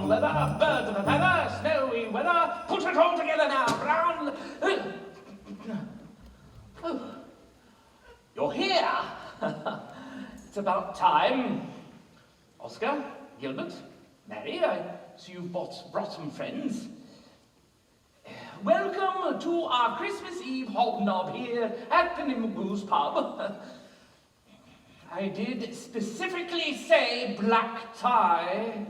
warm leather, birds of a feather, snowy weather. Put it all together now, Brown. Oh, you're here. It's about time. Oscar, Gilbert, Mary, I see you've brought some friends. Welcome to our Christmas Eve hobnob here at the Nimblegoose pub. I did specifically say black tie.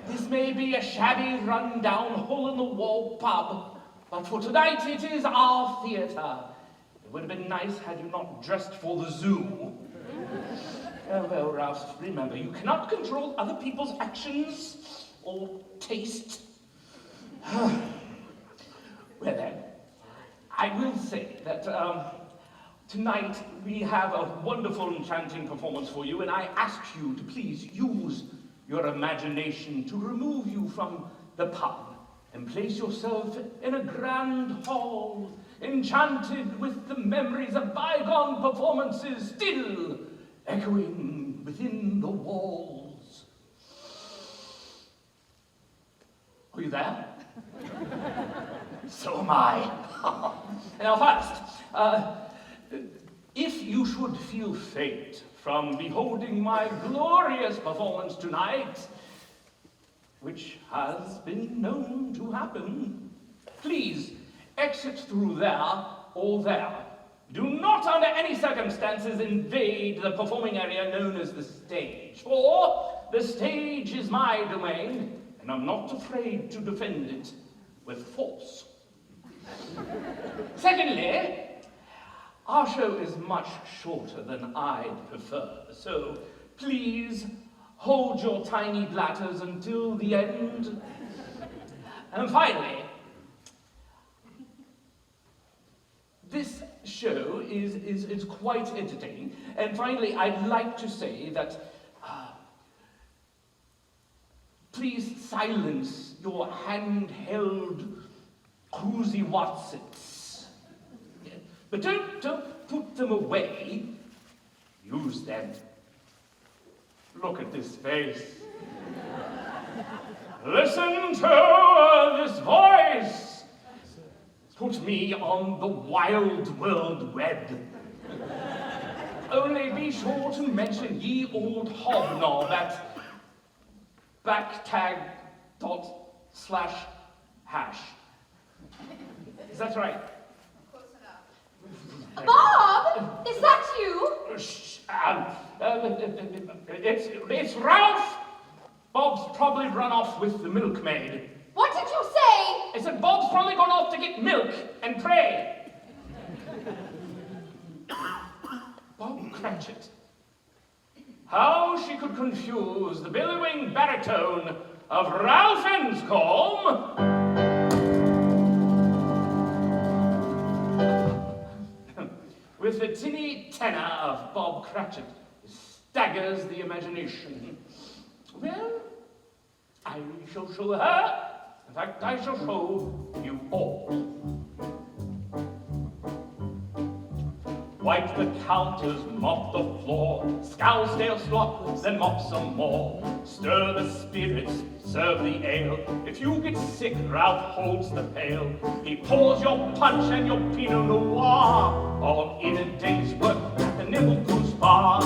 This may be a shabby, run-down, hole-in-the-wall pub, but for tonight it is our theatre. It would have been nice had you not dressed for the zoo. Oh, well, Ralph, remember, you cannot control other people's actions or taste. Well then, I will say that tonight we have a wonderful, enchanting performance for you, and I ask you to please use your imagination to remove you from the pub and place yourself in a grand hall, enchanted with the memories of bygone performances still echoing within the walls. Are you there? So am I. Now first, if you should feel faint from beholding my glorious performance tonight, which has been known to happen, please exit through there or there. Do not under any circumstances invade the performing area known as the stage, for the stage is my domain, and I'm not afraid to defend it with force. Secondly, our show is much shorter than I'd prefer, so please hold your tiny bladders until the end. And finally, this show is quite entertaining, and finally I'd like to say that please silence your handheld cruisy Watsits. But don't put them away. Use them. Look at this face. Listen to this voice. Put me on the wild world web. Only be sure to mention ye old hobnob at backtag./#. Is that right? Close enough. Bob, is that you? Shh, it's Ralph. Bob's probably run off with the milkmaid. What did you say? I said Bob's probably gone off to get milk and pray. Bob Cratchit. How she could confuse the billowing baritone of Ralph Enscombe with the tinny tenor of Bob Cratchit staggers the imagination. Well, I shall show her. In fact, I shall show you all. Wipe the counters, mop the floor, scour stale slop, then mop some more. Stir the spirits, serve the ale. If you get sick, Ralph holds the pail. He pours your punch and your Pinot Noir, all in a day's work at the Nimblegoose bar.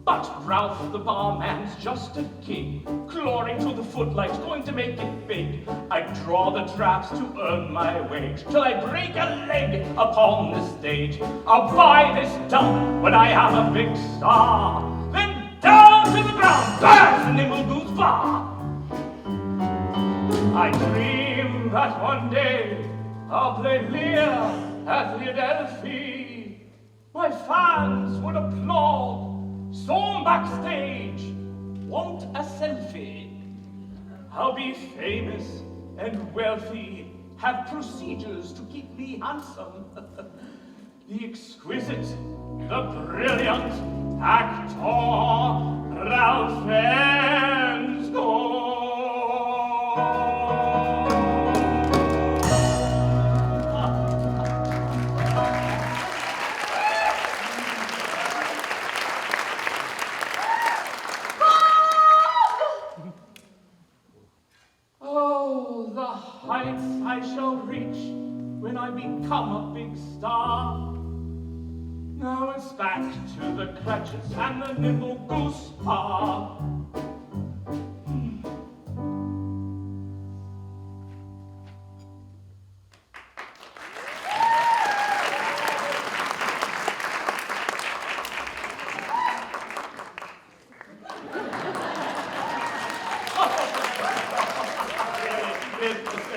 But Ralph the barman's just a gig, clawing to the footlights, going to make it big. I draw the drafts to earn my wage, till I break a leg upon the stage. I'll buy this dump when I have a big star, then down to the ground, burst the Nimblegoose bar. I dream that one day I'll play Lear at Philadelphia. My fans would applaud. Storm backstage, want a selfie. I'll be famous and wealthy, have procedures to keep me handsome. The exquisite, the brilliant actor, Ralph Enscombe. Cratchits and the nimble goose are.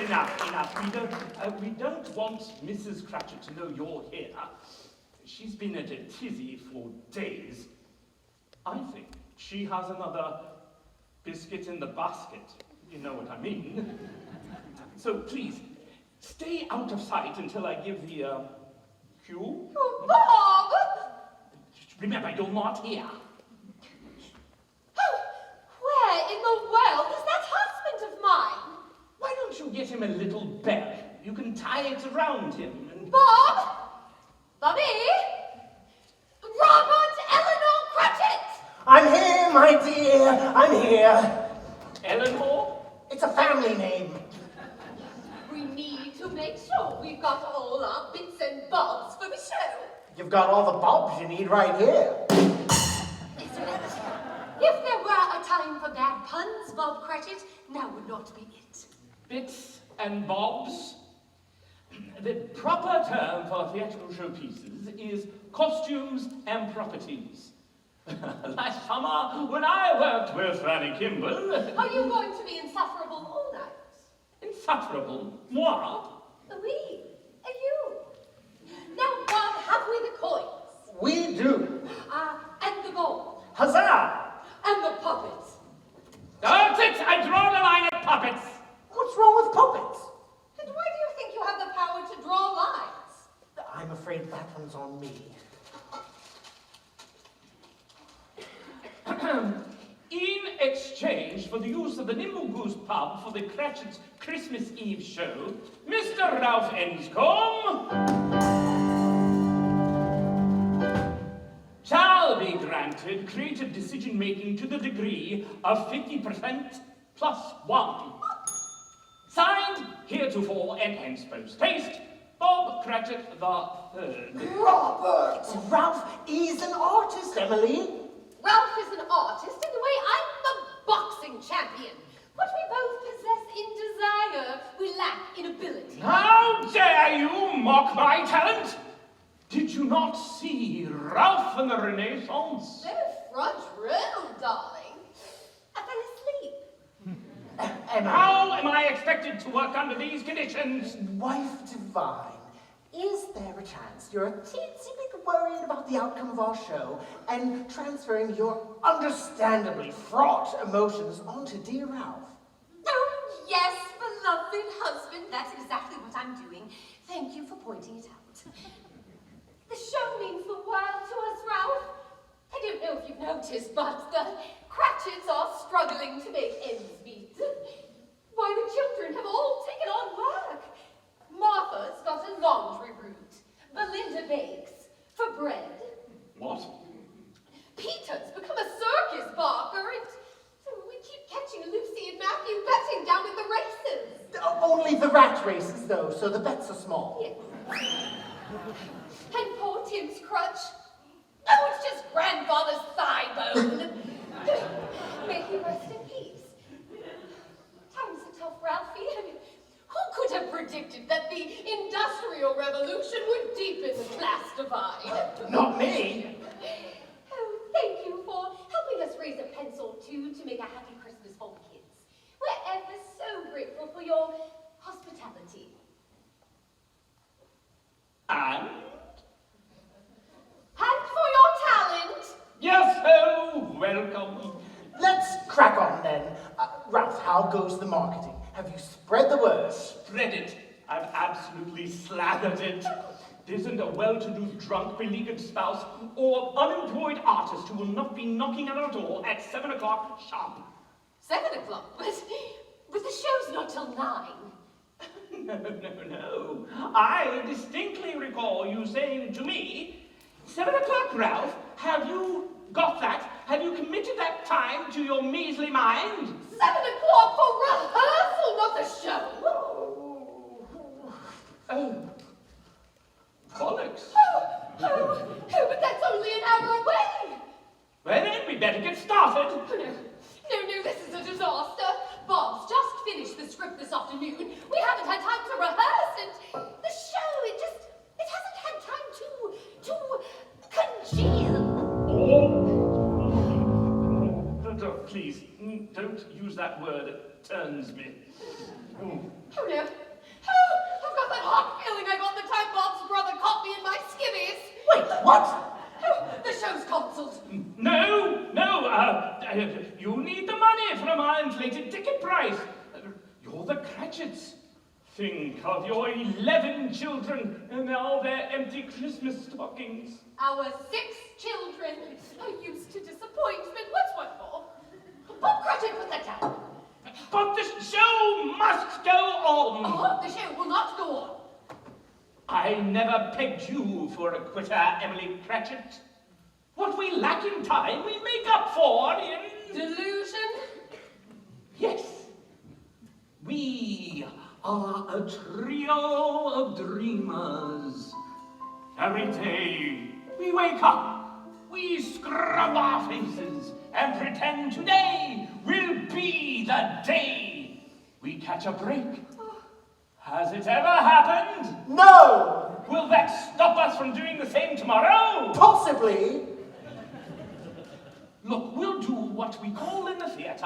Enough. We don't want Mrs. Cratchit to know you're here. She's been at a tizzy for days. I think she has another biscuit in the basket. You know what I mean. So please, stay out of sight until I give the, cue. Oh, Bob! Remember, you're not here. Oh, where in the world is that husband of mine? Why don't you get him a little bell? You can tie it around him and... Bob? Bobby? Robert Eleanor Cratchit! I'm here, my dear. I'm here. Eleanor? It's a family name. We need to make sure we've got all our bits and bobs for the show. You've got all the bobs you need right here. Isn't it? If there were a time for bad puns, Bob Cratchit, now would not be it. Bits and bobs? The proper term for theatrical showpieces is costumes and properties. Last summer, when I worked with Fanny Kimball... Are you going to be insufferable all night? Insufferable? Moi? Oui, and you. Now, Bob, have we the coins? We do. And the gold. Huzzah! And the puppets. That's it! I draw the line at puppets! What's wrong with puppets? And why do you think you have the power to draw lines? I'm afraid that one's on me. In exchange for the use of the Nimble Goose pub for the Cratchit's Christmas Eve show, Mr. Ralph Enscombe shall be granted creative decision-making to the degree of 50% plus 1. Signed, heretofore and henceforth taste, Bob Cratchit III. Robert! Ralph is an artist, Emily. Ralph is an artist in the way I'm a boxing champion. What we both possess in desire, we lack in ability. How dare you mock my talent? Did you not see Ralph in the Renaissance? No front row, darling. I fell asleep. And How am I expected to work under these conditions? wife divine, is there a chance you're a teensy bit worried about the outcome of our show and transferring your understandably fraught emotions onto dear Ralph? Oh, yes, beloved husband, that's exactly what I'm doing. Thank you for pointing it out. The show means the world to us, Ralph. I don't know if you've noticed, but the Cratchits are struggling to make ends meet. Why, the children have all taken on work. Martha's got a laundry route. Belinda bakes for bread. What? Peter's become a circus barker, and so we keep catching Lucy and Matthew betting down at the races. Only the rat races, though, so the bets are small. Yes. And poor Tim's crutch. Oh, it's just grandfather's thigh bone. May he rest in peace. Times are tough, Ralphie. I mean, who could have predicted that the Industrial Revolution would deepen the class divide? Not me. Oh, thank you for helping us raise a pencil, too, to make a happy Christmas for the kids. We're ever so grateful for your hospitality. And? And for your talent. Yes, oh, welcome. Let's crack on then. Ralph, how goes the marketing? Have you spread the word? Spread it. I've absolutely slathered it. There isn't a well-to-do, drunk, beleaguered spouse or unemployed artist who will not be knocking at our door at 7 o'clock sharp. 7 o'clock? But the show's not till 9. No. I distinctly recall you saying to me, 7 o'clock, Ralph, have you got that? Have you committed that time to your measly mind? 7 o'clock for rehearsal, not the show. Oh. Bollocks. Oh, but that's only an hour away. Well then, we better get started. Oh, no, this is a disaster. Bob's just finished the script this afternoon. We haven't had time to rehearse, and the show, it hasn't had time to congeal. Please, don't use that word. It turns me. Oh no. Oh, I've got that hot feeling I got the time Bob's brother caught me in my skivvies. Wait, what? Oh, the show's cancelled. No, you need the money from our inflated ticket price. You're the Cratchits. Think of your 11 children and all their empty Christmas stockings. Our 6 children are used to disappointment. What's one more? Bob Cratchit, put that down. But the show must go on. Oh, the show will not go on. I never pegged you for a quitter, Emily Cratchit. What we lack in time, we make up for in... Delusion? Yes. We are a trio of dreamers. Every day we wake up, we scrub our faces and pretend today will be the day we catch a break. Has it ever happened? No! Will that stop us from doing the same tomorrow? Possibly. Look, we'll do what we call in the theatre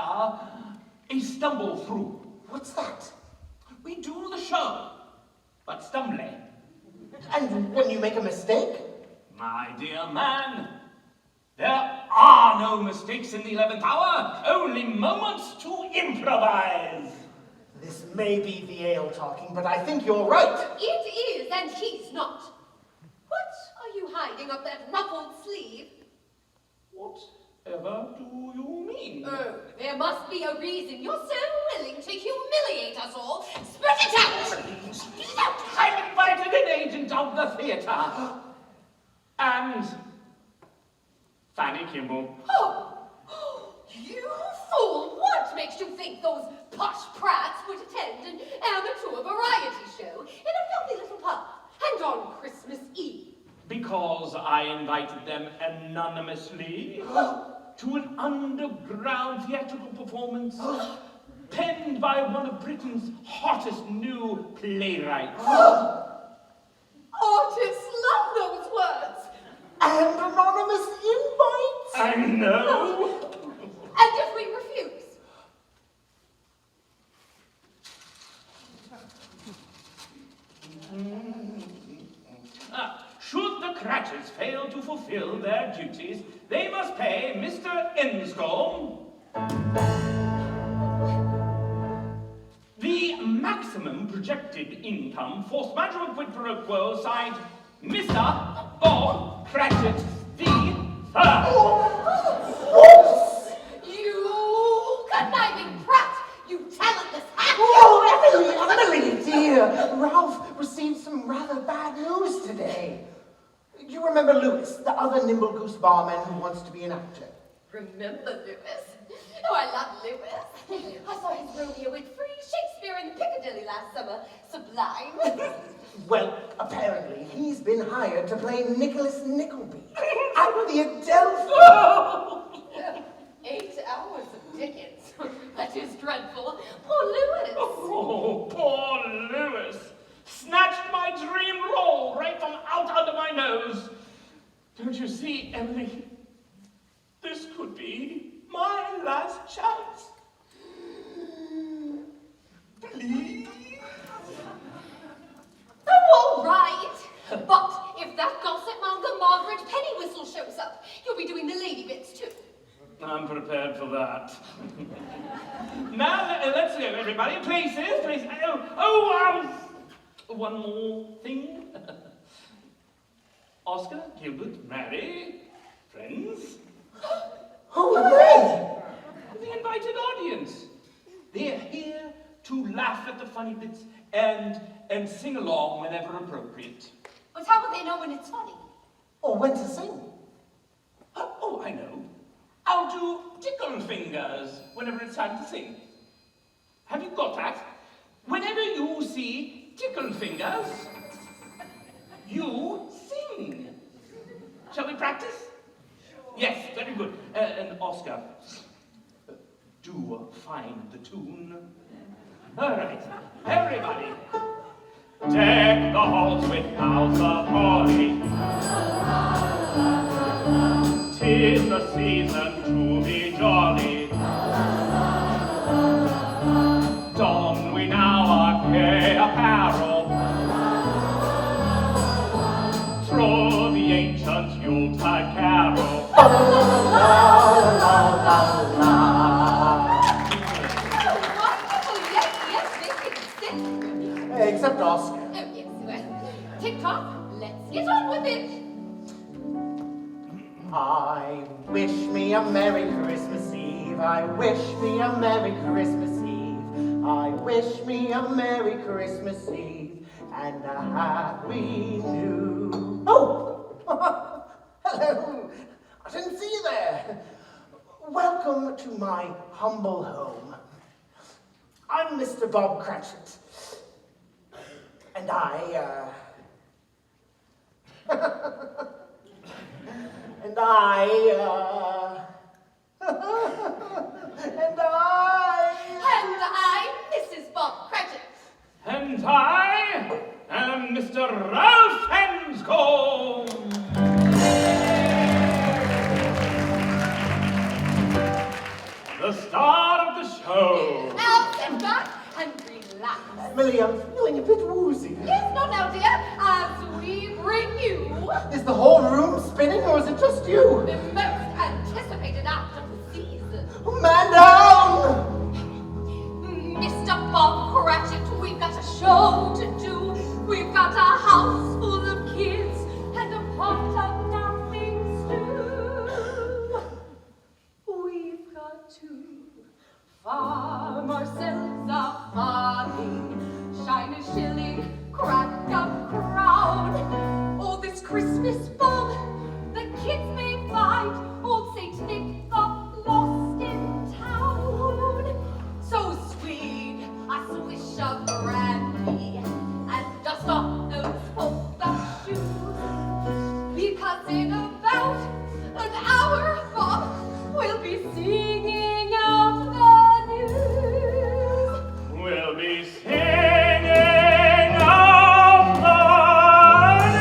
a stumble through. What's that? We do the show, but stumbling. And when you make a mistake? My dear man, there are no mistakes in the 11th hour, only moments to improvise. This may be the ale talking, but I think you're right. It is, and he's not. What are you hiding up that ruffled sleeve? Whatever do you mean? Oh, there must be a reason you're so willing to humiliate us all. Spit it out! Spit it out! I've invited an agent of the theatre. And Fanny Kimball. Oh, you fool! What makes you think those posh prats would attend an amateur variety show in a filthy little pub and on Christmas Eve? Because I invited them anonymously to an underground theatrical performance penned by one of Britain's hottest new playwrights. Artists love those words. And anonymous invites? I know. And if we refuse? Should the Cratchits fail to fulfill their duties, they must pay Mr. Enscombe the maximum projected income for smudgement quid pro quo signed Mr. Bob Cratchit the Third. You conniving brat! You talentless hack! Oh, Emily, dear. Ralph received some rather bad news today. You remember Lewis, the other nimble goose barman who wants to be an actor? Remember Lewis? Oh, I love Lewis. I saw his Romeo with free Shakespeare in Piccadilly last summer. Sublime. Well, apparently he's been hired to play Nicholas Nickleby at the Adelphi. 8 hours of Dickens. That is dreadful. Poor Lewis. Oh, poor Lewis. Snatched my dream role right from out under my nose. Don't you see, Emily? This could be my last chance. Please? Oh, all right. But if that gossip monger Margaret Pennywhistle shows up, you'll be doing the lady bits too. I'm prepared for that. Now, let's go, everybody. Places. One more thing. Oscar, Gilbert, Mary, friends. Who are they? The invited audience. They're here to laugh at the funny bits and sing along whenever appropriate. But how would they know when it's funny? Or when to sing? Oh, I know. I'll do tickle fingers whenever it's time to sing. Have you got that? Whenever you see tickle fingers, you sing. Shall we practice? Yes, very good. And Oscar, do find the tune. All right, everybody. Deck the halls with boughs of holly. 'Tis the season to be jolly. Don we now our gay apparel. Throw the ancient Yuletide carol. Except Oscar. Oh, yes, well, tick-tock, let's get on with it. I wish me a Merry Christmas Eve. I wish me a Merry Christmas Eve. I wish me a Merry Christmas Eve and a Happy New... Oh! Hello! I didn't see you there. Welcome to my humble home. I'm Mr. Bob Cratchit. And And I'm Mrs. Bob Cratchit. And I am Mr. Ralph Henscombe. The star of the show. Now sit back and relax. Emily, I'm feeling a bit woozy. Yes, not now, dear, as we bring you Is the whole room spinning or is it just you? the most anticipated act of the season. Man down! Mr. Bob Cratchit, we've got a show to do. We've got a house full of kids and a pot of nothing stew. We've got to farm ourselves a farthing, shine a shilling, crack a crown. Oh, this Christmas Bob, the kids may find old Saint Nick got lost in town. So swig a swish of brandy and dust off those polka shoes, because in about an hour, Bob, we'll be singing out the news. We'll be singing of the news.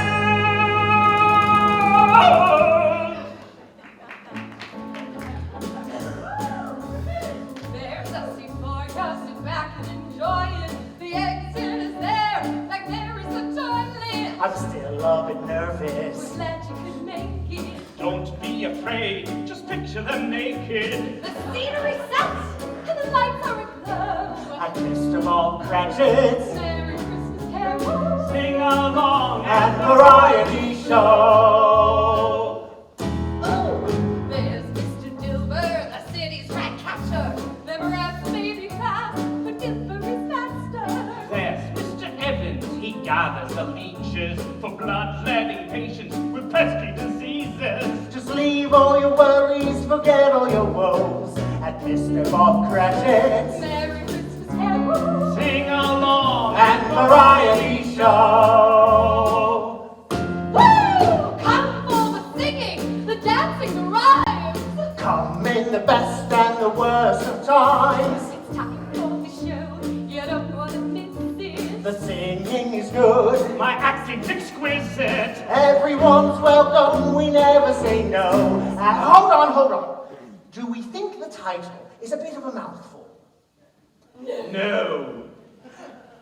There's nothing for you, sit back and enjoy it. The exit is there, like there is the toilet. I'm still a bit nervous. We're glad you could make it. Don't be afraid, just picture them naked. The scenery sets and the lights are aglow. And Mr. Bob Cratchit Merry Christmas carol. Sing along and variety show. Oh, there's Mr. Dilber, the city's rat catcher. Them rats may be fast, but Dilber is faster. There's Mr. Evans, he gathers the leeches for blood-letting patients with pesky diseases. Just leave all your worries, forget all your woes. And Mr. Bob Cratchit Merry Christmas carol. Sing along and variety show. Woo! Come for the singing, the dancing, the rhymes. Come in the best and the worst of times. It's time for the show. You don't want to miss it. The singing is good. My acting's exquisite. Everyone's welcome, we never say no. Hold on. Do we think the title is a bit of a mouthful? No.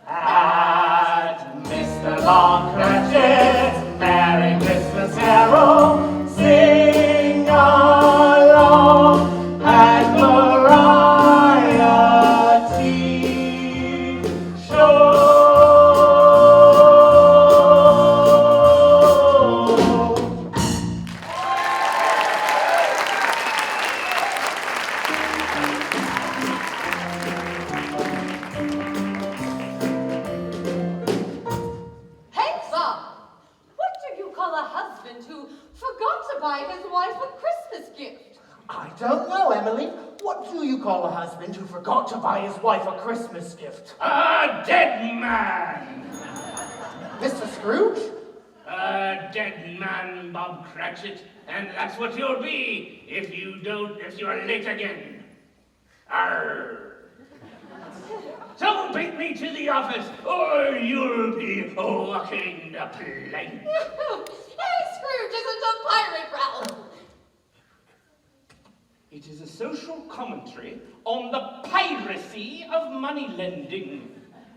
At Mr. Bob Cratchit, Merry Christmas Carol, sing along and variety show. Hey, Bob, what do you call a husband who forgot to buy his wife a Christmas gift? I don't know, Emily. What do you call a husband who forgot to buy his wife a Christmas gift? A dead man. Mr. Scrooge? A A dead man, Bob Cratchit, and that's what you'll be if you're late again. Arr! So beat me to the office, or you'll be walking the plank. Hey, Scrooge isn't a pirate, Ralph. It is a social commentary on the piracy of money lending.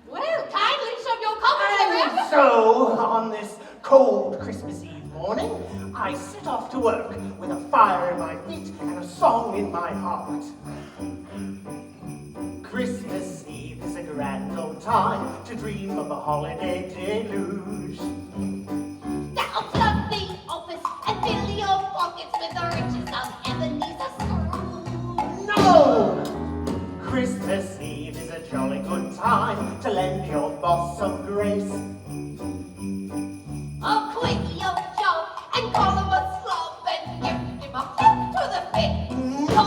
Well, kindly show your commentary. And so, on this cold Christmas Eve morning, I set off to work with a fire in my feet and a song in my heart. Christmas Eve is a grand old time to dream of a holiday deluge. Now flood the office and fill your pockets with the riches of Ebenezer Scrooge. No! Christmas Eve is a jolly good time to lend your boss some grace. Oh, quit your job and call him a slob and give him a hook to the face. No!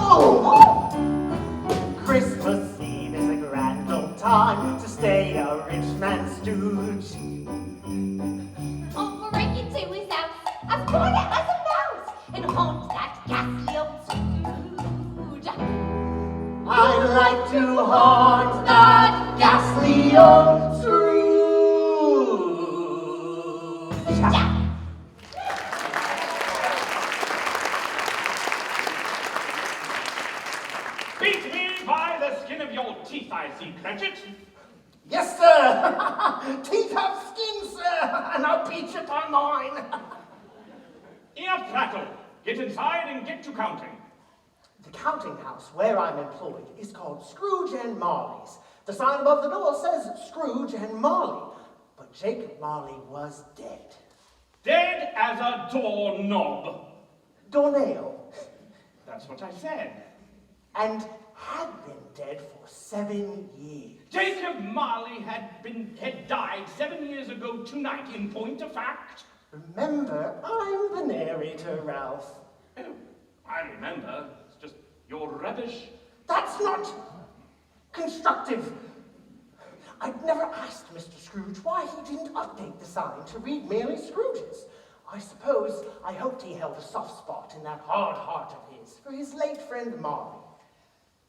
Christmas Eve is a grand old time to stay a rich man's stooge. Oh, break into his house as quiet as a mouse and haunt that ghastly old Scrooge. I'd like to haunt that ghastly old Scrooge. Beat me by the skin of your teeth, I see, Cratchit. Yes, sir. Teeth have skin, sir, and I'll beat you by mine. Enough prattle. Get inside and get to counting. The counting house where I'm employed is called Scrooge and Marley's. The sign above the door says Scrooge and Marley, but Jacob Marley was dead. Dead as a doorknob. Doornail. That's what I said. And had been dead for 7 years. Jacob Marley had died 7 years ago tonight, in point of fact. Remember, I'm the narrator, Ralph. Oh, I remember. It's just you're rubbish. That's not constructive. I'd never asked Mr. Scrooge why he didn't update the sign to read merely Scrooge's. I suppose I hoped he held a soft spot in that hard heart of his for his late friend Marley.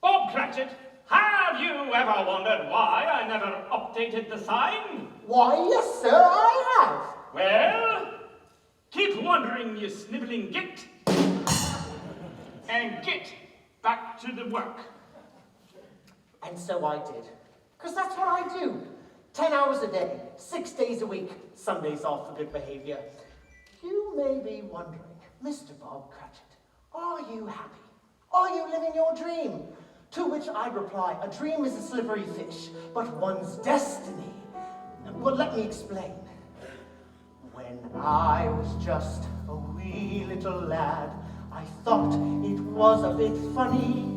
Bob Cratchit, have you ever wondered why I never updated the sign? Why, yes, sir, I have. Well, keep wondering, you sniveling git, and get back to the work. And so I did. Because that's what I do. 10 hours a day, 6 days a week, Sundays off for good behavior. You may be wondering, Mr. Bob Cratchit, are you happy? Are you living your dream? To which I reply, a dream is a slippery fish, but one's destiny. Well, let me explain. When I was just a wee little lad, I thought it was a bit funny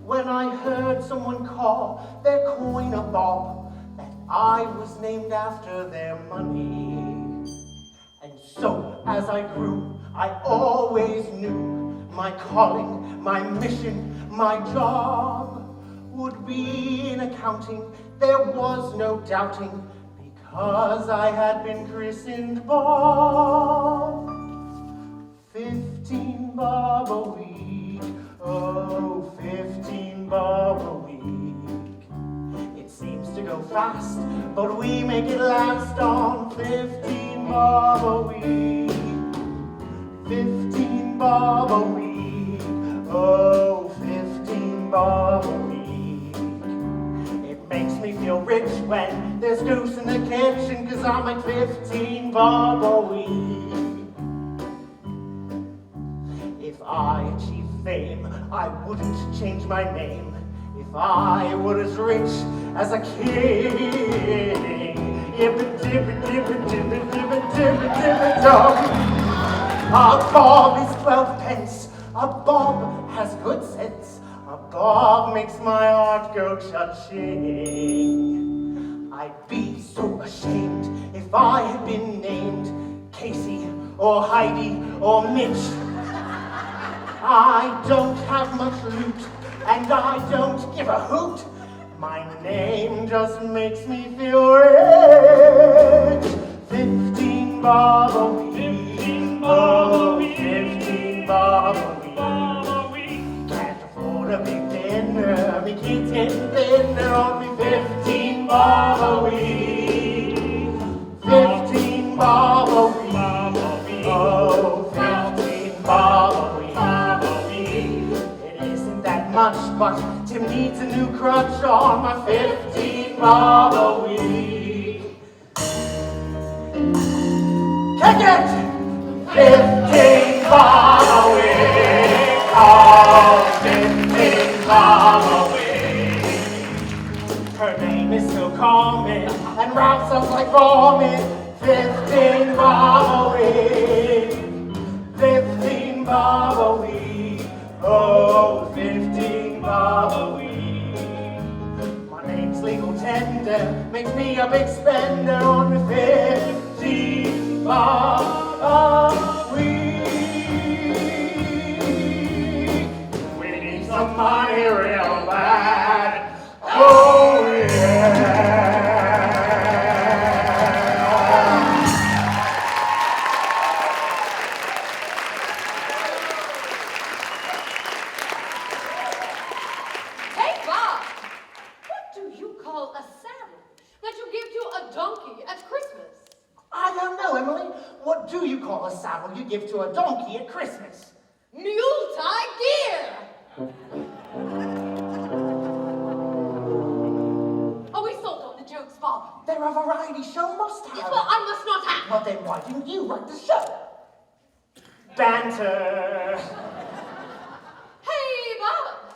when I heard someone call their coin a bob, that I was named after their money. And so, as I grew, I always knew my calling, my mission, my job would be in accounting. There was no doubting, because I had been christened Bob. 15 bob a week, oh, 15 bob a week. It seems to go fast, but we make it last on 15 bob a week. 15 bob a week, oh, 15 bob a week. It makes me feel rich when there's goose in the kitchen, 'cause I'm at 15 bob a week. If I achieve fame, I wouldn't change my name. If I were as rich as a king, yibba-dibba-dibba-dibba-dibba-dibba-dibba-dog. A bob is 12 pence. A bob has good sense. A bob makes my heart go cha-ching. I'd be so ashamed if I had been named Casey or Heidi or Mitch. I don't have much loot, and I don't give a hoot. My name just makes me feel rich. 15 bob a week. Oh, bob a week. 15 bob a week. Bob a week. Can't afford a big dinner. Me kids getting thinner on me 15 bob a week. 15 bob a week. Bob a week. Oh, 15 bob a week. Bob a week. It isn't that much, but Tim needs a new crutch on my 15 bob a week. Kick it! 15 bob a week. Oh, 15 bob a week. Her name is so common, and Ralph sounds like vomit. 15 bob a week. 15 bob a week. Oh, 15 bob a week. My name's legal tender, makes me a big spender on the 15 bob a week. We need some money real bad. Oh, yeah. Hey, Bob! What do you call a saddle that you give to a donkey at Christmas? I don't know, Emily. What do you call a saddle you give to a donkey at Christmas? Mule-tie gear! Are we sold on the jokes, Bob? They're a variety show must-have. Yes, well, I must not have. Well, then why didn't you write the show? Banter. Hey, Bob!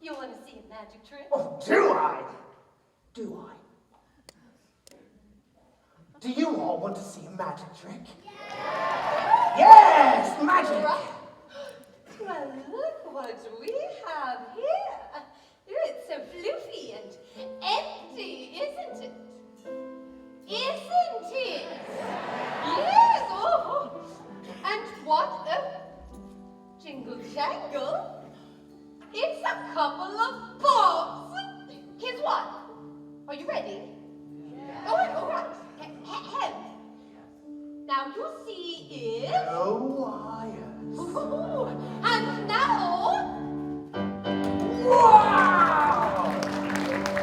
You want to see a magic trick? Oh, do I? Do I? Do you all want to see a magic trick? Yes, magic. Right. Well, look what we have here. It's so floofy and empty, isn't it? Isn't it? Yes, oh. And what a jingle jangle. It's a couple of bobs. Here's one. Are you ready? All right. Hem. Now you see it. No wires. Ooh, and now. Wow!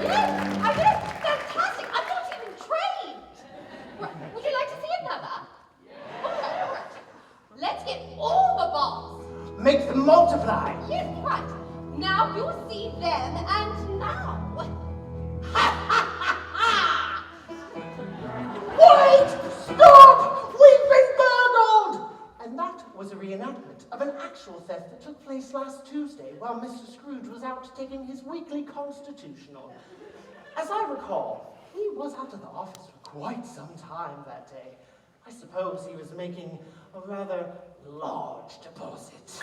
Yes, I did. Fantastic. I'm not even trained. Right, would you like to see another? All right. Let's get all the balls. Make them multiply. Yes, right. Now you see them, and now. Ha ha ha ha! Wait! Stop! We've been burgled! And that was a reenactment of an actual theft that took place last Tuesday while Mr. Scrooge was out taking his weekly constitutional. As I recall, he was out of the office for quite some time that day. I suppose he was making a rather large deposit.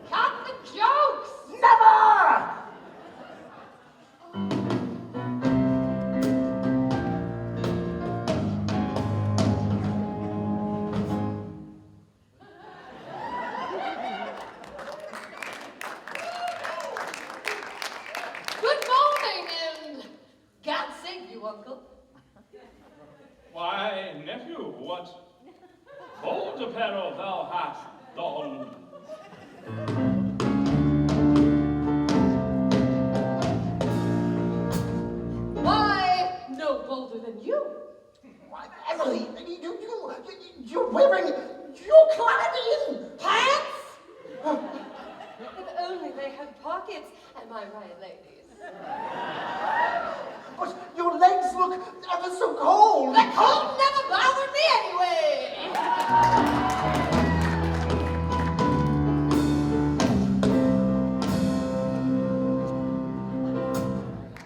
Cut the jokes! Never! Good morning, and God save you, Uncle. Why, nephew, what bold apparel thou hast donned. Why, no bolder than you. Why, Emily, you're wearing, you're clad in pants? If only they had pockets. Am I right, ladies? But your legs look ever so cold. The cold never bothered me anyway.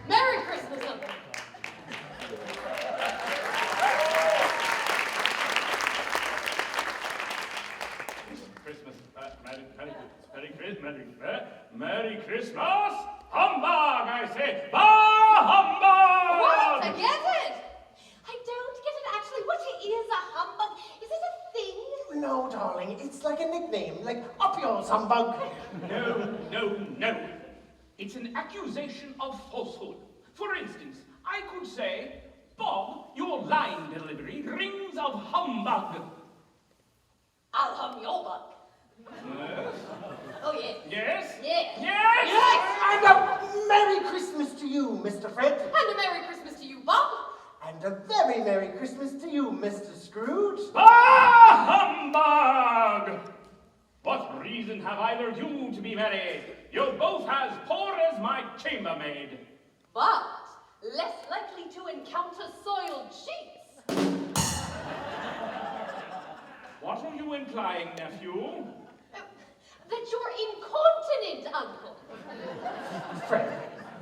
Merry Christmas, Uncle. Christmas, Merry Christmas, humbug, I say, bah, humbug! What? I get it. I don't get it, actually. What is a humbug? Is it a thing? No, darling, it's like a nickname, like up yours, humbug. No. It's an accusation of falsehood. For instance, I could say, Bob, your line delivery rings of humbug. I'll hum your bug. Yes? Oh, yes. Yes? Yes. Yes? Yes! And a Merry Christmas to you, Mr. Fred. And a Merry Christmas to you, Bob. And a very Merry Christmas to you, Mr. Scrooge. Ah, humbug! What reason have either of you to be merry? You're both as poor as my chambermaid. But less likely to encounter soiled sheets. What are you implying, nephew? That you're incontinent, Uncle. Fred,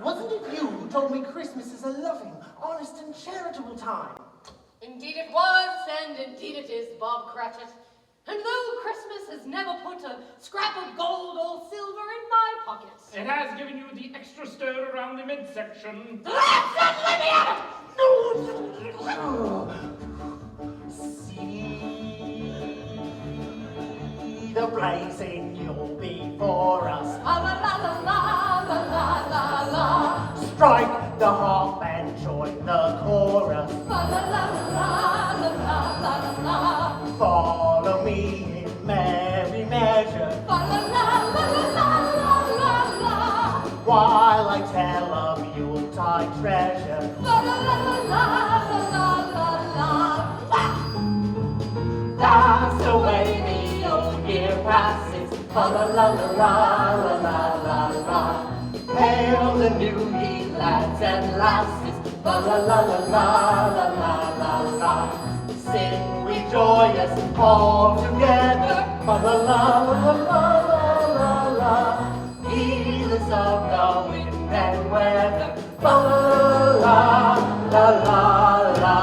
wasn't it you who told me Christmas is a loving, honest, and charitable time? Indeed it was, and indeed it is, Bob Cratchit. And though Christmas has never put a scrap of gold or silver in my pockets. It has given you the extra stir around the midsection. Let's not let me have it! See the blazing Yule before us. La la la la la la la la la. Strike the harp and join the chorus. La la la la la la la la. Follow me in merry measure. La la la la la la la la. While I tell of Yuletide treasure. La la la la la la la la. That's the way the old year passes. La la la la la la la la. Hail the new ye lads and lasses. La la la la la la la la la. Sing we joyous all together. La la la la la la la. Heedless of the wind and weather. La la la la la la la.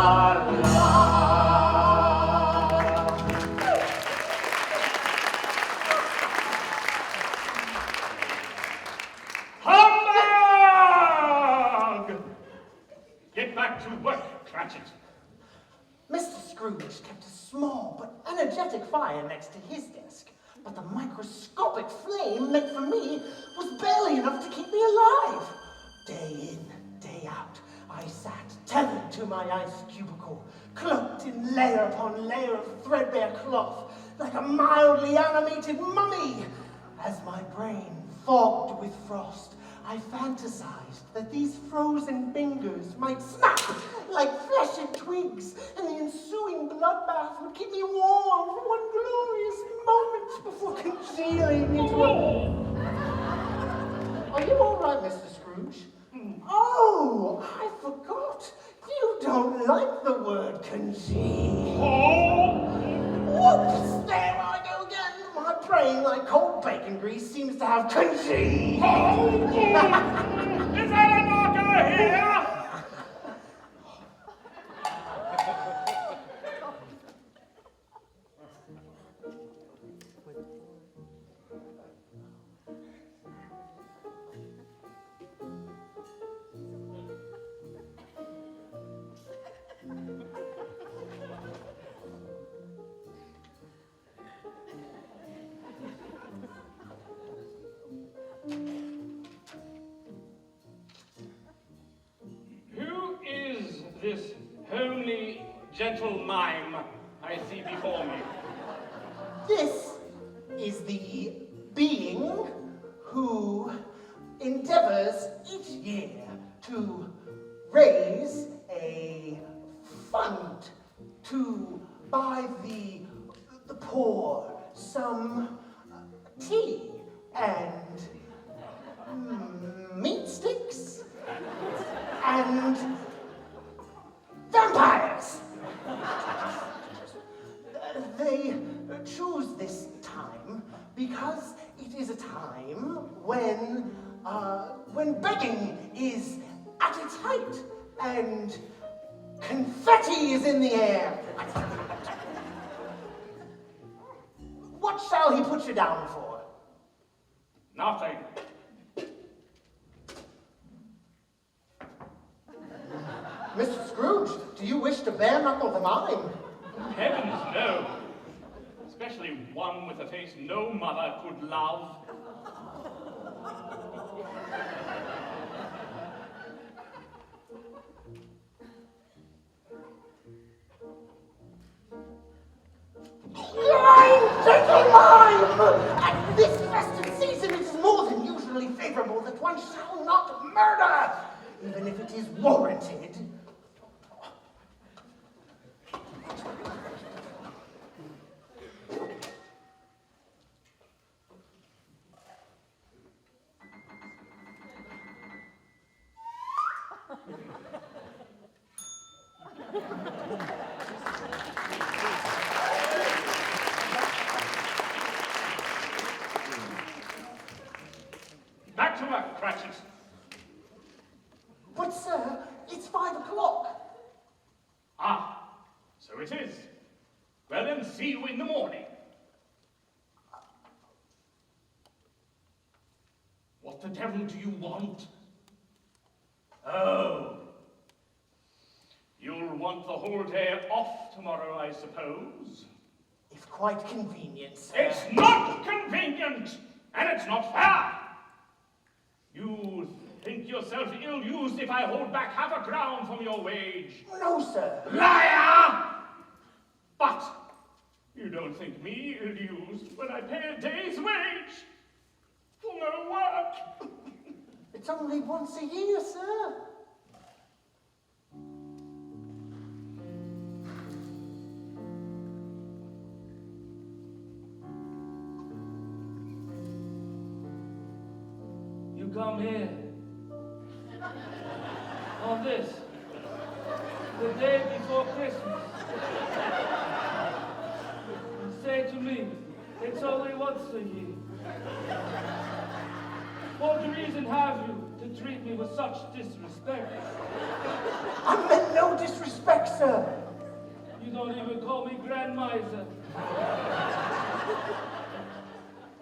Humbug! Get back to work, Cratchit. Mr. Scrooge kept a small but energetic fire next to his desk, but the microscopic flame meant for me was barely enough to keep me alive. Day in, day out, I sat tethered to my ice cubicle, cloaked in layer upon layer of threadbare cloth, like a mildly animated mummy. As my brain fogged with frost, I fantasized that these frozen fingers might snap like fleshy twigs, and the ensuing bloodbath would keep me warm for one glorious moment before congealing into a... Are you all right, Mr. Scrooge? Oh, I forgot. You don't like the word congeal. Whoops, there I go again. My brain, like cold bacon grease, seems to have congealed. Is that a knocker here? This homely, gentle mime I see before me. This is the being who endeavors each year to raise a fund to buy the poor some tea and meat sticks and vampires. They choose this time because it is a time when begging is at its height and confetti is in the air. What shall he put you down for? Nothing. Mr. Scrooge, do you wish to bare knuckle the mime? Heavens, no. Especially one with a face no mother could love. one shall not murder, even if it is warranted. Back to work, Cratchit. But, sir, it's 5 o'clock. Ah, so it is. Well, then, see you in the morning. What the devil do you want? Oh. You'll want the whole day off tomorrow, I suppose. If quite convenient, sir. It's not convenient, and it's not fair. You think yourself ill-used if I hold back half a crown from your wage. No, sir. Liar! But you don't think me ill-used when I pay a day's wage for no work. It's only once a year, sir. You come here on this, the day before Christmas, and say to me, it's only once a year. What reason have you to treat me with such disrespect? I meant no disrespect, sir. You don't even call me Grand Miser.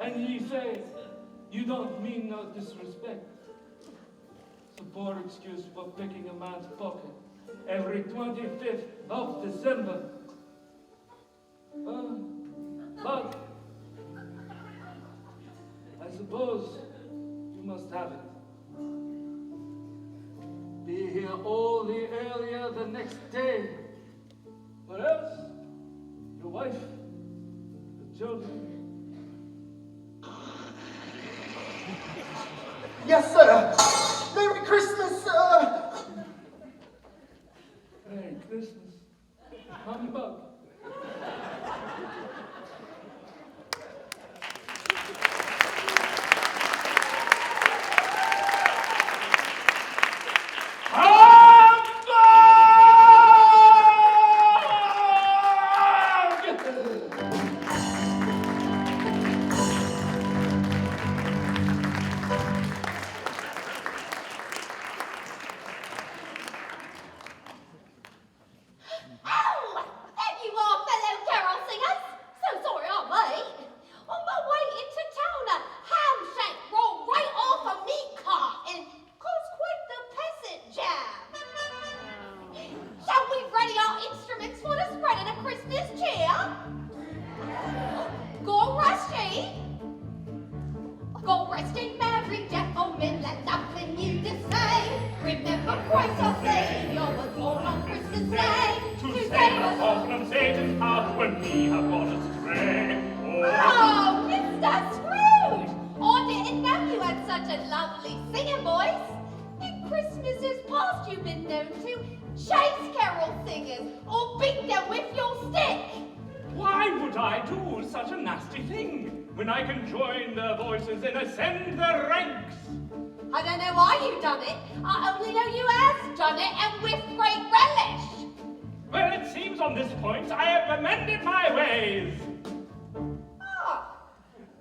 And ye say, you don't mean no disrespect. It's a poor excuse for picking a man's pocket every 25th of December. But I suppose you must have it. Be here all the earlier the next day, or else your wife, the children. Yes, sir. Merry Christmas, sir. Merry Christmas. Humbug. When I can join their voices and ascend their ranks. I don't know why you've done it. I only know you have done it, and with great relish. Well, it seems on this point I have amended my ways. Ah,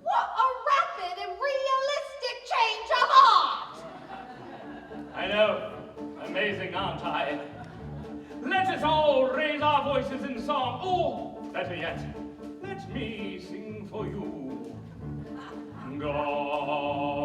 what a rapid and realistic change of heart! I know. Amazing, aren't I? Let us all raise our voices in song, or, better yet, let me sing for you. God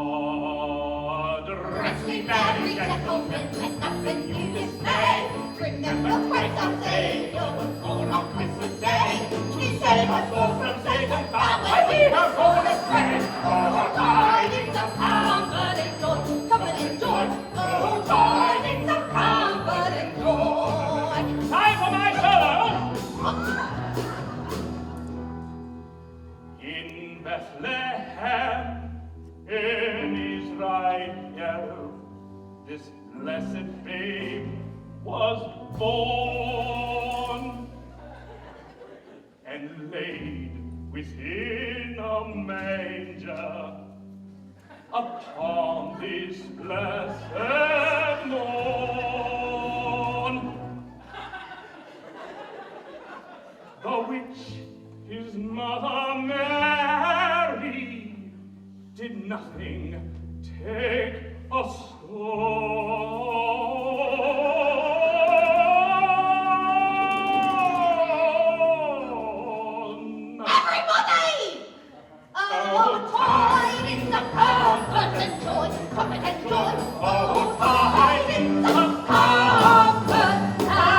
rest ye merry gentlemen, let nothing you dismay. Remember Christ our Savior was born on Christmas Day. He saved us all from Satan's power when we have gone astray. Oh, tidings of comfort and joy, comfort and joy. Oh, tidings of comfort and joy. Time for my solo. In Bethlehem, in Israel. trial, this blessed babe was born and laid within a manger upon this blessed morn. The which his mother Mary did nothing take a scorn. Everybody! Oh, tidings of comfort and joy, comfort and joy. Oh, tidings of comfort and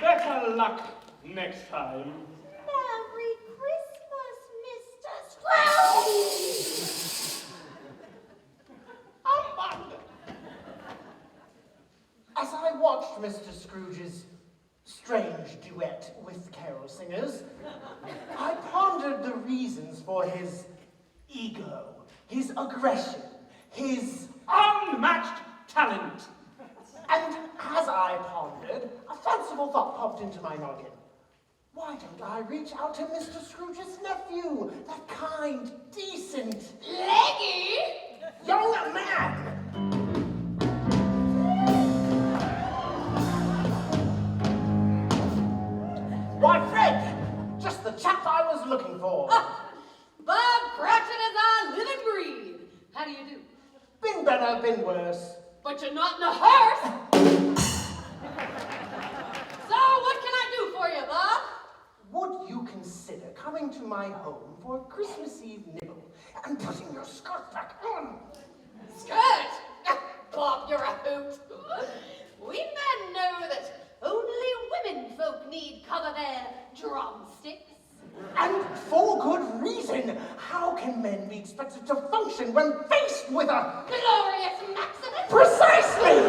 Better luck next time. Merry Christmas, Mr. Scrooge! Humbug! As I watched Mr. Scrooge's strange duet with carol singers, I pondered the reasons for his ego, his aggression, his Unmatched talent. And as I pondered, a fanciful thought popped into my noggin. Why don't I reach out to Mr. Scrooge's nephew, that kind, decent, Leggy! young man? Why, Fred, just the chap I was looking for. Bob Cratchit is our living breed. How do you do? Been better, been worse. But you're not in a hearse! So, what can I do for you, Bob? Would you consider coming to my home for a Christmas Eve nibble and putting your skirt back on? Skirt? Bob, you're a hoot. We men know that only women folk need cover their drumsticks. And for good reason. How can men be expected to function when faced with a... Glorious Maximus! Precisely!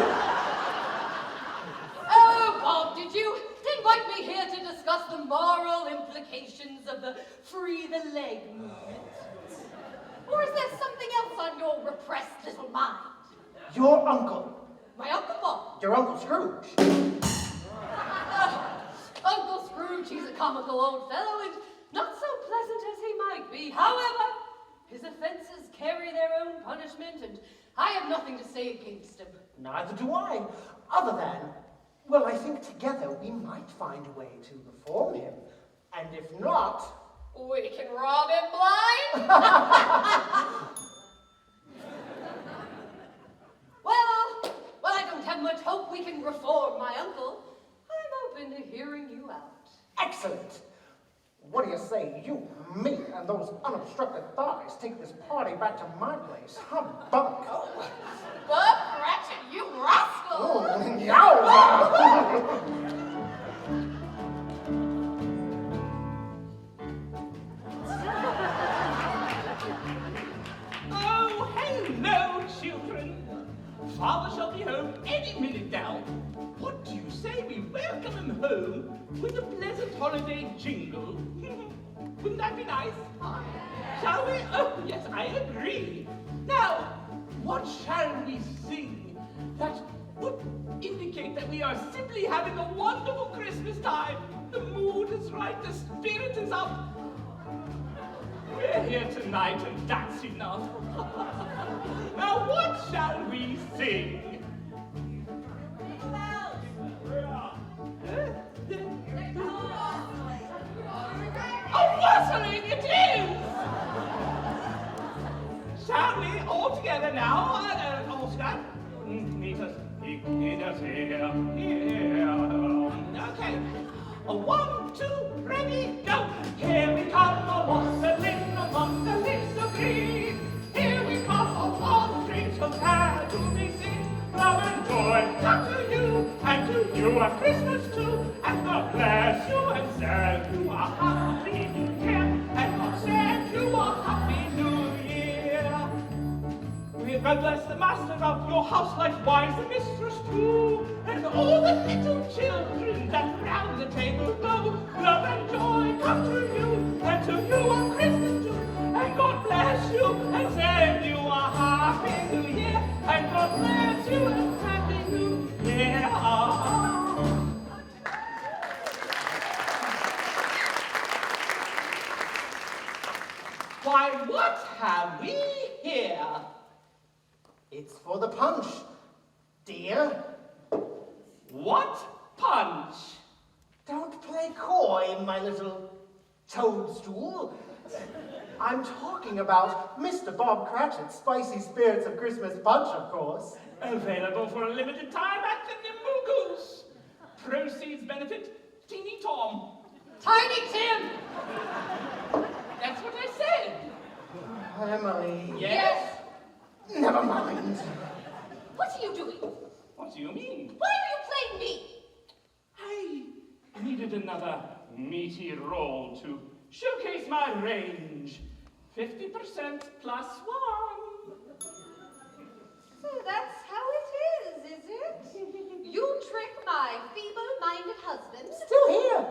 Oh, Bob, did you invite me here to discuss the moral implications of the free the leg movement? Or is there something else on your repressed little mind? Your uncle. My Uncle Bob. Your Uncle Scrooge. Uncle Scrooge, he's a comical old fellow and not so pleasant as he might be. However, his offenses carry their own punishment and I have nothing to say against him. Neither do I. Other than, well, I think together we might find a way to reform him. And if not... We can rob him blind? Well, I don't have much hope we can reform my uncle. I'm open to hearing you out. Excellent. What do you say, you, me, and those unobstructed thighs take this party back to my place? Humbug. Oh, Bob Cratchit, you rascal! Oh, yowza! Oh, hello, children. Father shall be home any minute now. What do you say we welcome him home with a pleasant holiday jingle? Wouldn't that be nice? Shall we? Oh, yes, I agree. Now, what shall we sing that would indicate that we are simply having a wonderful Christmas time? The mood is right, the spirit is up. We're here tonight and that's enough. Now, what shall we sing? Oh, whistling it is! Shall we all together now? All stand. Meet us here. Okay. 1, 2, ready, go! Here we come, a whistling among the leaves. a Christmas too, and God bless you and send you a happy new year, and God send you a happy new year. May God bless the master of your house, likewise the mistress too, and all the little children that round the table go. Love and joy come to you, and to you a Christmas too, and God bless you and send you a happy new year, and God bless you and happy new year. Why, what have we here? It's for the punch, dear. What punch? Don't play coy, my little toadstool. I'm talking about Mr. Bob Cratchit's Spicy Spirits of Christmas Punch, of course. Available for a limited time at the Nimble Goose. Proceeds benefit Teeny Tom. Tiny Tim! That's what I said. Emily. Yes? Never mind. What are you doing? What do you mean? Why are you playing me? I needed another meaty role to showcase my range. 50% plus one. So that's how it is it? You trick my feeble-minded husband Still here.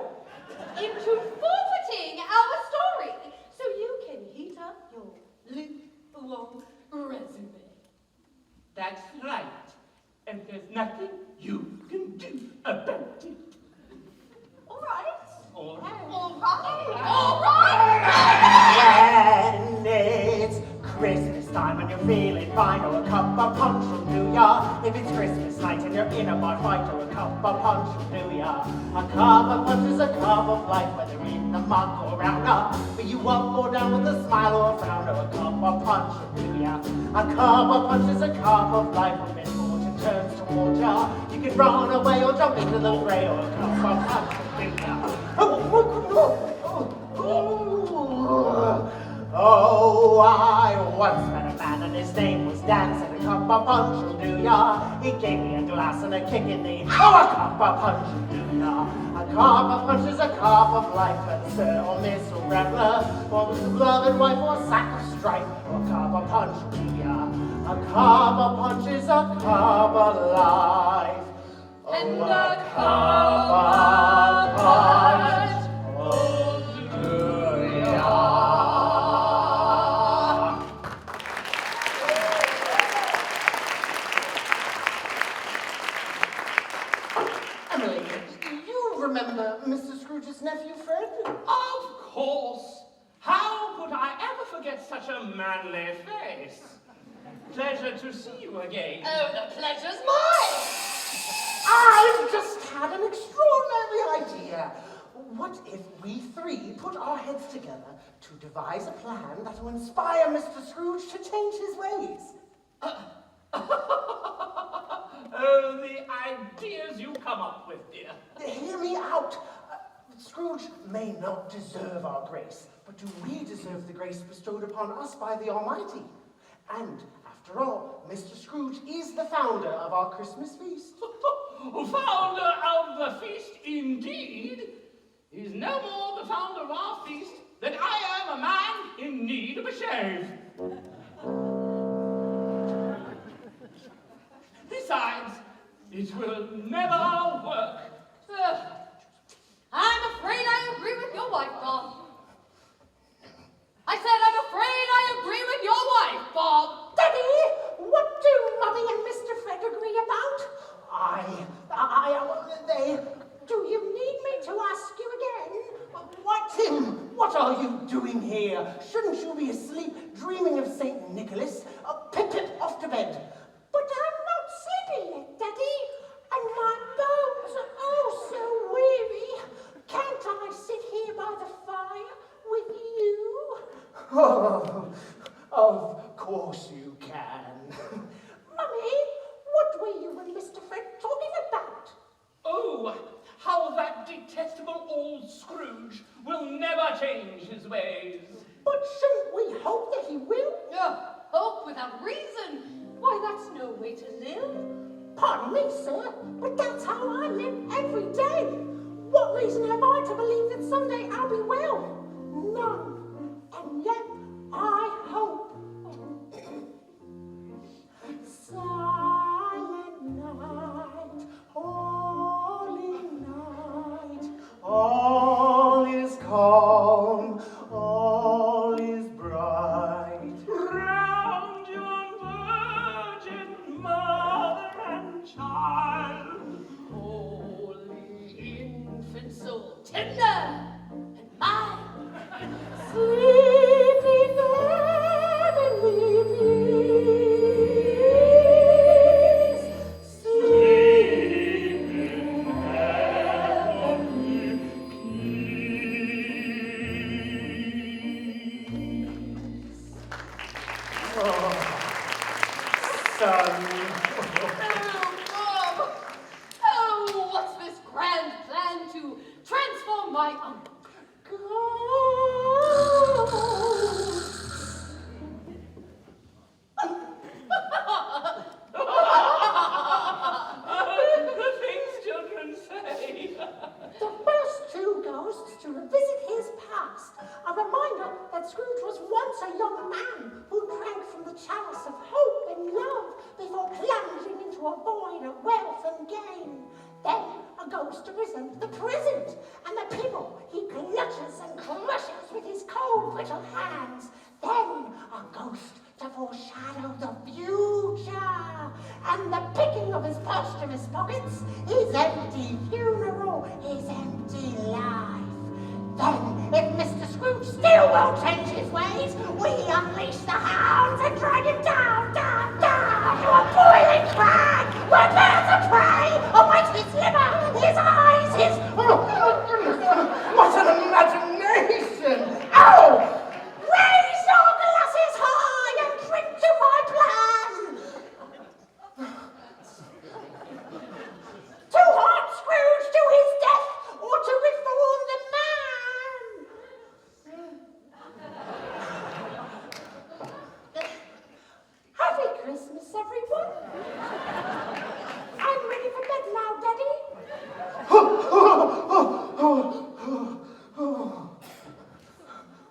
into forfeiting our story so you can heat up your lukewarm resume. That's right. And there's nothing you can do about it. All right. All right. All right. All right. When it's Christmas time and you're feeling fine, or a cup of punch will do ya. If it's Christmas night and you're in a bar fight, or a cup of punch will do ya. A cup of punch is a cup of life, whether in the mug or round up. But you up or down with a smile or a frown, or a cup of punch will do ya. A cup of punch is a cup of life, when misfortune turns towards ya. You can run away or jump into the fray, or a cup of punch will do ya. Oh, I once met a man and his name was Dan, said a cup of punch will do ya. He gave me a glass and a kick in the, oh, a cup of punch will do ya. A cup of punch is a cup of life, whether sir or miss or reveler, or beloved wife or sack of strife, or a cup of punch will do ya. A cup of punch is a cup of life. And Oh, a cup of punch will do ya. Emily, do you remember Mr. Scrooge's nephew, Fred? Of course. How could I ever forget such a manly face? Pleasure to see you again. Oh, the pleasure's mine. I've just had an extraordinary idea. What if we three put our heads together to devise a plan that will inspire Mr. Scrooge to change his ways? Oh, the ideas you come up with, dear. Hear me out. Scrooge may not deserve our grace, but do we deserve the grace bestowed upon us by the Almighty? And, after all, Mr. Scrooge is the founder of our Christmas feast. Founder of the feast, indeed. He's no more the founder of our feast than I am a man in need of a shave. Besides, it will never work. I'm afraid I agree with your wife, Bob. I said I'm afraid I agree with your wife, Bob. Daddy, what do Mummy and Mr. Fred agree about? Do you need me to ask you again? What, Tim? What are you doing here? Shouldn't you be asleep, dreaming of St. Nicholas? Pip, pip, off to bed. But I'm not sleepy yet, Daddy. And my bones are oh so weary. Can't I sit here by the fire with you? Oh, of course you can. Mummy, what were you and Mr. Fred talking about? Oh, how that detestable old Scrooge will never change his ways. But shouldn't we hope that he will? Hope without reason. Why, that's no way to live. Pardon me, sir, but that's how I live every day. What reason have I to believe that someday I'll be well? None. And yet I hope. Silent night, holy night, all is calm, all is bright. Round your virgin mother and child, Holy infant soul, tender and mild. Sleeping heavenly peace, sleeping heavenly peace. Oh, son. Oh, Bob! Oh, what's this grand plan to transform my uncle? the things children say. The first two ghosts to revisit his past, a reminder that Scrooge was once a young man who drank from the chalice of hope and love before plunging into a void of wealth and gain. Then a ghost to present the present and the people he clutches and crushes with his cold, brittle hands. Then a ghost to foreshadow the future and the picking of his posthumous pockets, his empty funeral, his empty life. Then, if Mr. Scrooge still won't change his ways, we unleash the hounds and drag him down, down, down to a boiling crag where birds of prey await his liver, his eyes, his... What an imagination! Oh! Raise your glasses high and drink to my plan! To haunt Scrooge to his death or to reform the man! Happy Christmas, everyone! I'm ready for bed now, Daddy.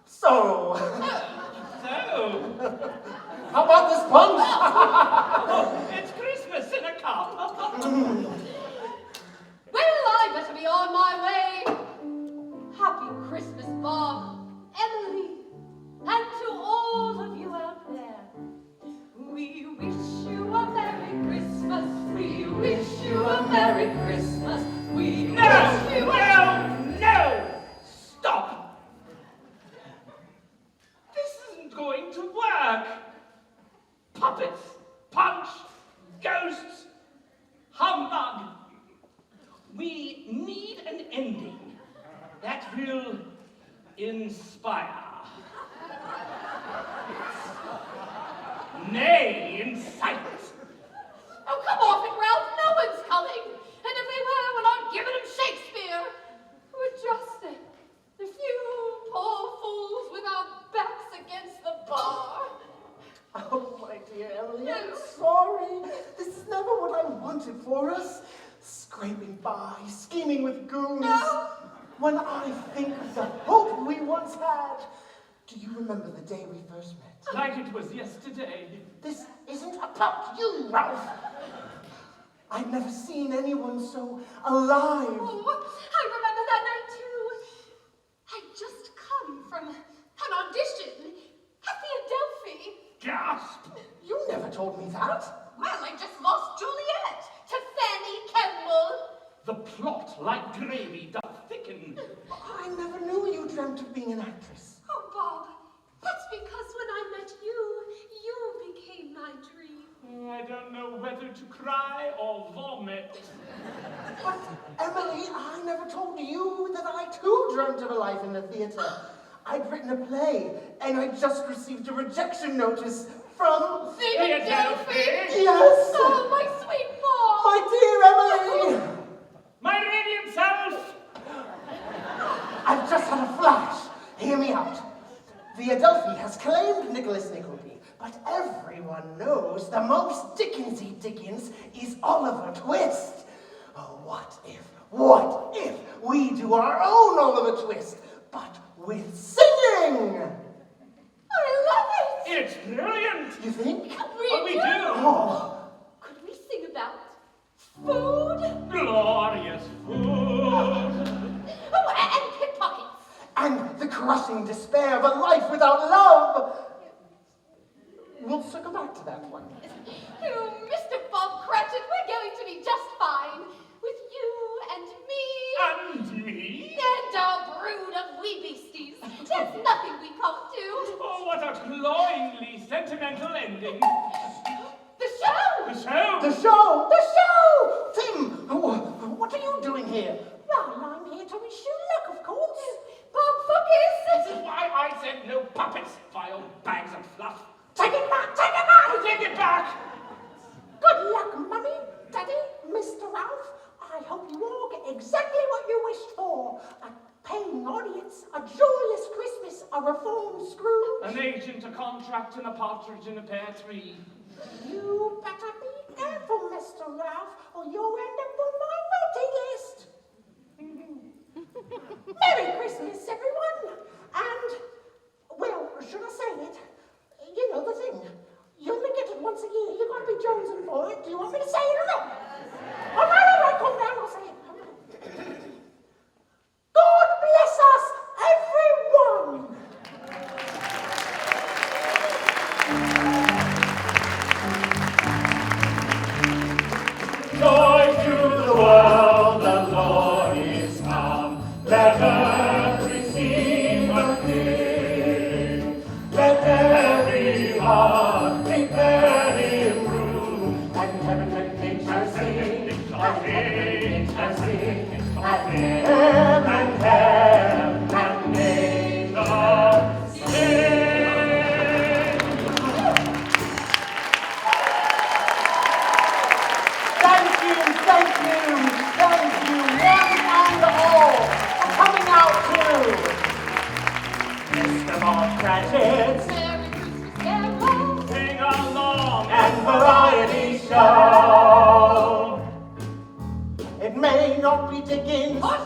So, how about this punch? Oh, it's Christmas in a cup. Well, I better be on my way. Happy Christmas, Bob, Emily, and to all of you out there. We wish you a Merry Christmas. We wish you a Merry Christmas. We wish you a... No! Stop! This isn't going to work. Puppets, punch, ghosts, humbug. We need an ending that will inspire. Nay, incite. Oh, come off it, Ralph. No one's coming. And if they were, well, I'd give them Shakespeare. We're just the few poor fools with our backs against the bar. Oh, my dear Emily, I'm sorry. This is never what I wanted for us. Scraping by, scheming with goons. No. When I think of the hope we once had. Do you remember the day we first met? Like it was yesterday. This isn't about you, Ralph. I've never seen anyone so alive. Oh, I remember that night, too. I'd just come from an audition at the Adelphi. Gasp! You never told me that. Well, I just lost Juliet to Fanny Kemble. The plot, like gravy, doth thicken. I never knew you dreamt of being an actress. Oh, Bob, that's because when I met you, you became my dream. I don't know whether to cry or vomit. But, Emily, I never told you that I too dreamt of a life in the theatre. I'd written a play, and I just received a rejection notice from... The Adelphi? Yes! Oh, my sweet Bob! My dear Emily! My radiant self! I've just had a flash. Hear me out. The Adelphi has claimed Nicholas Nickleby, But everyone knows the most Dickensy Dickens is Oliver Twist. Oh, what if we do our own Oliver Twist, but with singing? I love it! It's brilliant! You think? We do! Oh, Could we sing about food? Glorious food! Oh, and pickpockets. and the crushing despair of a life without love. We'll circle back to that one. Oh, Mr. Bob Cratchit, we're going to be just fine. With you and me. And me? And our brood of wee beasties. There's nothing we can't do. Oh, what a cloyingly sentimental ending. The show! The show! The show! The show! Tim, what are you doing here? Well, I'm here to wish you luck, of course. Bob Fuckis! This is why I said no puppets, vile bags of fluff. Take it back! Take it back! Take it back! Good luck, Mummy, Daddy, Mr. Ralph. I hope you all get exactly what you wished for. A paying audience, a joyous Christmas, a reformed Scrooge. An agent, a contract, and a partridge in a pear tree. You better be careful, Mr. Ralph, or you'll end up on my naughty list. Merry Christmas, everyone. And, well, should I say it? You know the thing. You only get it once a year. You've got to be jonesing for it. Do you want me to say it or not? All right, calm down. I'll say it. All right. God bless us, everyone. Joy to the world, the Lord is come. Let earth receive her King. Let every heart prepare him room. And heaven and nature sing, and nature sing, and heaven and nature sing. Thank you, one and all, for coming out to Mr. Bob Cratchit Merry Christmas, Carol! Sing along and Variety Show. It may not be Dickens Or